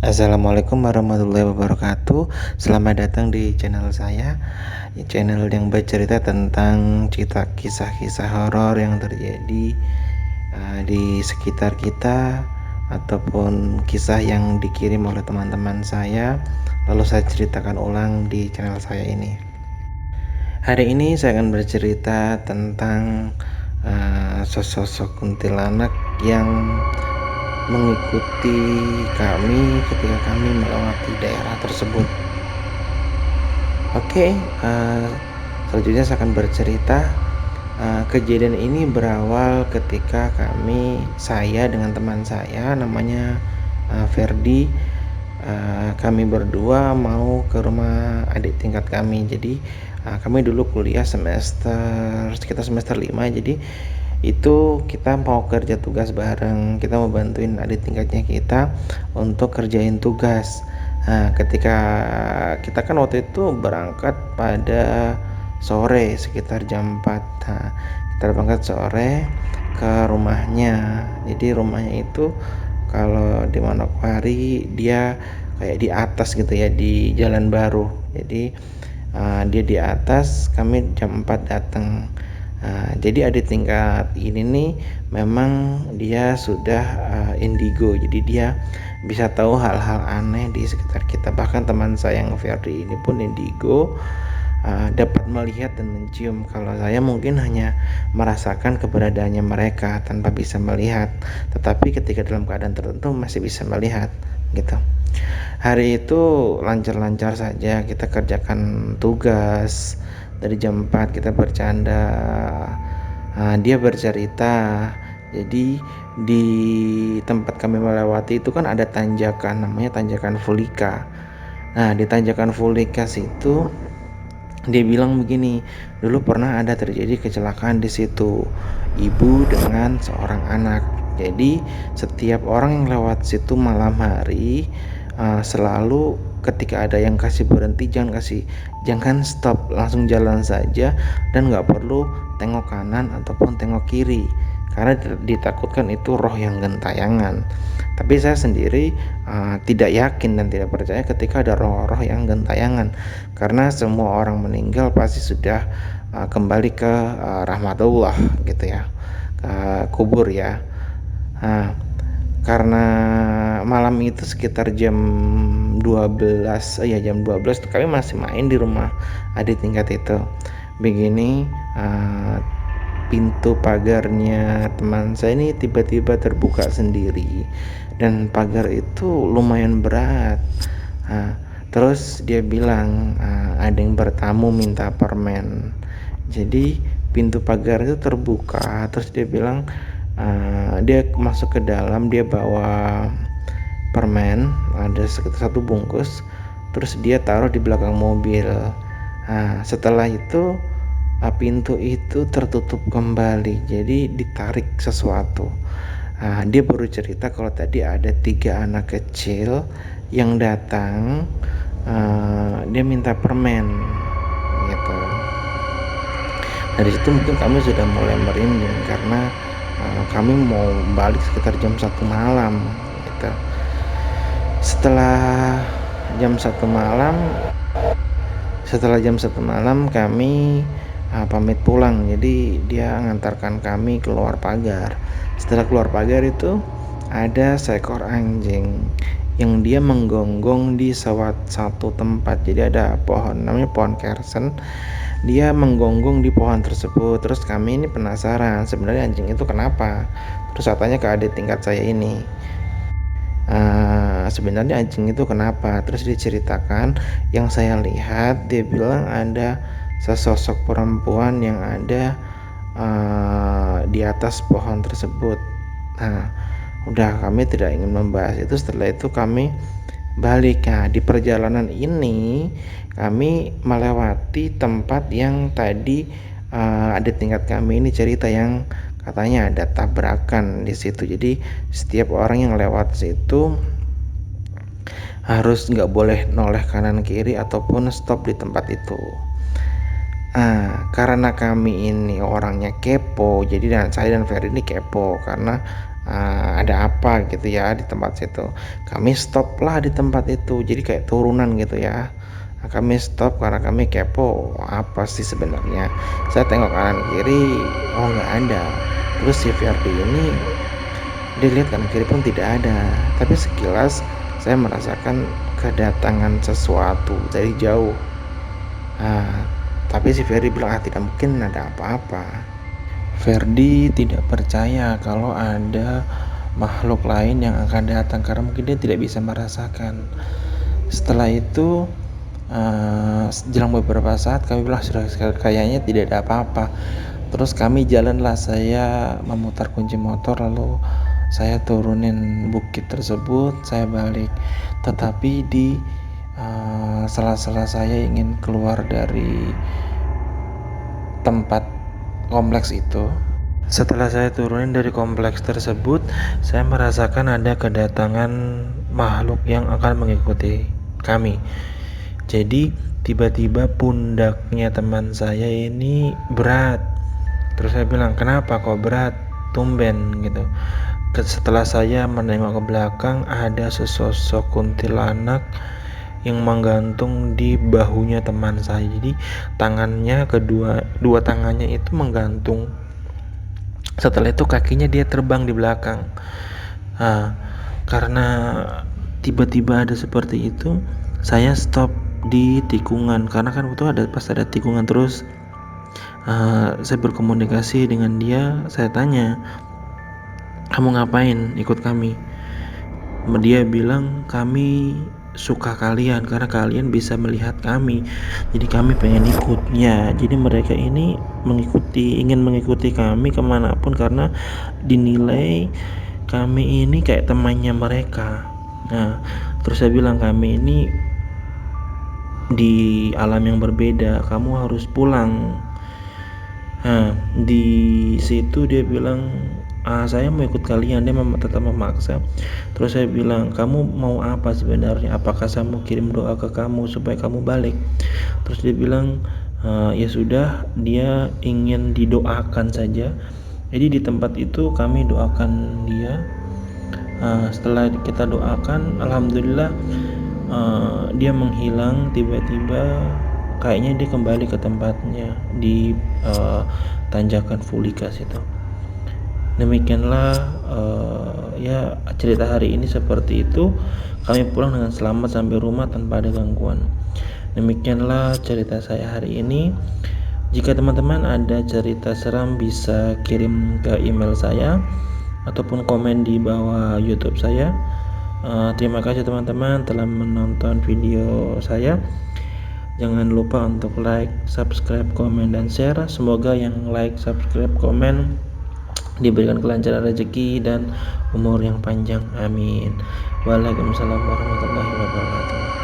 Assalamualaikum warahmatullahi wabarakatuh. Selamat datang di channel saya, channel yang bercerita tentang kisah-kisah horor yang terjadi di sekitar kita, ataupun kisah yang dikirim oleh teman-teman saya, lalu saya ceritakan ulang di channel saya ini. Hari ini saya akan bercerita tentang sosok kuntilanak yang mengikuti kami ketika kami melewati daerah tersebut. Oke, selanjutnya saya akan bercerita. Kejadian ini berawal ketika saya dengan teman saya namanya Ferdi. Kami berdua mau ke rumah adik tingkat kami. Jadi kami dulu kuliah sekitar semester 5. Jadi itu kita mau kerja tugas bareng, kita mau bantuin adik tingkatnya kita untuk kerjain tugas. Ketika kita kan waktu itu berangkat pada sore sekitar jam 4. Kita berangkat sore ke rumahnya. Jadi rumahnya itu kalau di Manokwari dia kayak di atas gitu ya, di Jalan Baru. Jadi dia di atas, kami jam 4 datang. Jadi adik tingkat ini nih memang dia sudah indigo, jadi dia bisa tahu hal-hal aneh di sekitar kita. Bahkan teman saya yang Ferdi ini pun indigo, dapat melihat dan mencium. Kalau saya mungkin hanya merasakan keberadaannya mereka tanpa bisa melihat, tetapi ketika dalam keadaan tertentu masih bisa melihat gitu. Hari itu lancar-lancar saja, kita kerjakan tugas. Dari jam 4 kita bercanda. Dia bercerita. Jadi di tempat kami melewati itu kan ada tanjakan, namanya tanjakan Fulika. Nah, di tanjakan Fulika situ dia bilang begini, dulu pernah ada terjadi kecelakaan di situ, ibu dengan seorang anak. Jadi setiap orang yang lewat situ malam hari selalu ketika ada yang kasih berhenti, jangan stop, langsung jalan saja dan nggak perlu tengok kanan ataupun tengok kiri, karena ditakutkan itu roh yang gentayangan. Tapi saya sendiri tidak yakin dan tidak percaya ketika ada roh-roh yang gentayangan, karena semua orang meninggal pasti sudah kembali ke rahmatullah gitu ya, ke kubur ya. Karena malam itu sekitar jam 12 kami masih main di rumah adik tingkat itu. Begini, pintu pagarnya teman saya ini tiba-tiba terbuka sendiri, dan pagar itu lumayan berat. Terus dia bilang ada yang bertamu minta permen. Jadi pintu pagar itu terbuka, terus dia bilang dia masuk ke dalam, dia bawa permen, ada sekitar 1 bungkus, terus dia taruh di belakang mobil. Setelah itu pintu itu tertutup kembali, jadi ditarik sesuatu. Dia baru cerita kalau tadi ada 3 anak kecil yang datang, dia minta permen gitu. Dari situ mungkin kami sudah mulai merinding karena kami mau balik sekitar jam 1 malam gitu. Setelah jam 1 malam kami pamit pulang. Jadi dia mengantarkan kami keluar pagar. Setelah keluar pagar itu ada seekor anjing yang dia menggonggong di satu tempat. Jadi ada pohon, namanya pohon kersen. Dia menggonggong di pohon tersebut. Terus kami ini penasaran sebenarnya anjing itu kenapa. Terus saya tanya ke adik tingkat saya ini, sebenarnya anjing itu kenapa. Terus diceritakan yang saya lihat, dia bilang ada sesosok perempuan yang ada di atas pohon tersebut. Udah, kami tidak ingin membahas itu. Setelah itu kami balik. Di perjalanan ini kami melewati tempat yang tadi ada tingkat kami ini cerita, yang katanya ada tabrakan di situ. Jadi setiap orang yang lewat situ harus nggak boleh noleh kanan kiri ataupun stop di tempat itu. Karena kami ini orangnya kepo, jadi saya dan Ferry ini kepo karena ada apa gitu ya di tempat situ. Kami stop lah di tempat itu, jadi kayak turunan gitu ya. Kami stop karena kami kepo, apa sih sebenarnya. Saya tengok kanan kiri, oh nggak ada. Terus si Ferdi ini, dia lihat kanan kiri pun tidak ada. Tapi sekilas saya merasakan kedatangan sesuatu dari jauh. Tapi si Ferdi bilang tidak mungkin ada apa-apa. Ferdi tidak percaya kalau ada makhluk lain yang akan datang karena mungkin dia tidak bisa merasakan. Setelah itu jelang beberapa saat kami bilang sudah kayaknya tidak ada apa-apa. Terus kami jalanlah, saya memutar kunci motor lalu saya turunin bukit tersebut, saya balik. Tetapi di sela-sela saya ingin keluar dari tempat kompleks itu, setelah saya turunin dari kompleks tersebut, saya merasakan ada kedatangan makhluk yang akan mengikuti kami. Jadi tiba-tiba pundaknya teman saya ini berat. Terus saya bilang, kenapa kok berat? Tumben gitu. Setelah saya menengok ke belakang, ada sesosok kuntilanak yang menggantung di bahunya teman saya. Jadi tangannya dua tangannya itu menggantung. Setelah itu kakinya dia terbang di belakang. Karena tiba-tiba ada seperti itu, saya stop di tikungan karena kan itu pas ada tikungan. Terus saya berkomunikasi dengan dia, saya tanya, kamu ngapain ikut kami? Dia bilang, kami suka kalian karena kalian bisa melihat kami, jadi kami pengen ikutnya. Jadi mereka ini ingin mengikuti kami kemanapun karena dinilai kami ini kayak temannya mereka. Terus saya bilang, kami ini di alam yang berbeda, kamu harus pulang. Di situ dia bilang, saya mau ikut kalian. Dia tetap memaksa. Terus saya bilang, kamu mau apa sebenarnya? Apakah saya mau kirim doa ke kamu supaya kamu balik? Terus dia bilang, ya sudah, dia ingin didoakan saja. Jadi di tempat itu kami doakan dia. Setelah kita doakan, alhamdulillah dia menghilang. Tiba-tiba kayaknya dia kembali ke tempatnya di tanjakan Fulikas itu. Demikianlah ya cerita hari ini seperti itu. Kami pulang dengan selamat sampai rumah tanpa ada gangguan. Demikianlah cerita saya hari ini. Jika teman-teman ada cerita seram bisa kirim ke email saya ataupun komen di bawah YouTube saya. Terima kasih teman-teman telah menonton video saya. Jangan lupa untuk like, subscribe, komen, dan share. Semoga yang like, subscribe, komen diberikan kelancaran rezeki dan umur yang panjang. Amin. Waalaikumsalam warahmatullahi wabarakatuh.